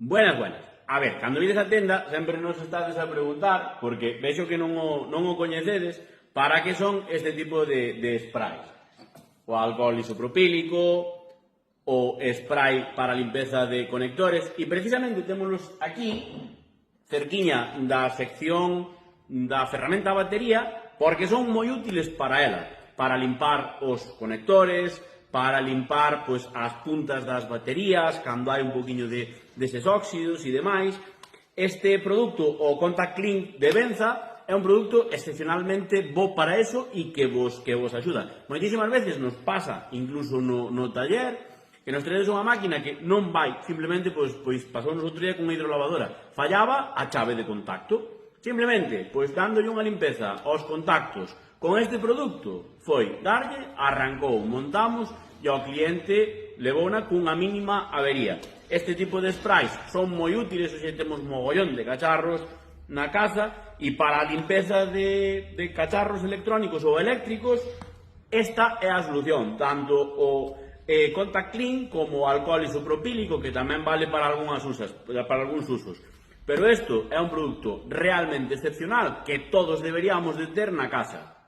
Buenas, buenas. A ver, cando vides a tenda, sempre nos estades a preguntar, porque vexo que non o coñecedes, para que son este tipo de sprays. O alcohol isopropílico, o spray para limpeza de conectores, e precisamente témolos aquí, cerquiña da sección da ferramenta a batería, porque son moi útiles para ela, para limpar os conectores, para limpar pois, as puntas das baterías, cando hai un poquinho deses óxidos e demais. Este produto, o Contact Clean de Benza, é un produto excepcionalmente bo para eso e que vos axuda. Moitísimas veces nos pasa, incluso no taller, que nos traedes unha máquina que non vai, simplemente, pois pasou nos outro día con unha hidrolavadora, fallaba a chave de contacto. Simplemente, pois dándolle unha limpeza aos contactos con este produto, foi darlle, arrancou, montamos e ao cliente levouna cunha mínima avería. Este tipo de sprays son moi útiles, hoxe temos mogollón de cacharros na casa e para a limpeza de cacharros electrónicos ou eléctricos, esta é a solución, tanto o Contact Clean como o alcohol isopropílico, que tamén vale para algúns usos. Pero isto é un produto realmente excepcional que todos deberíamos de ter na casa.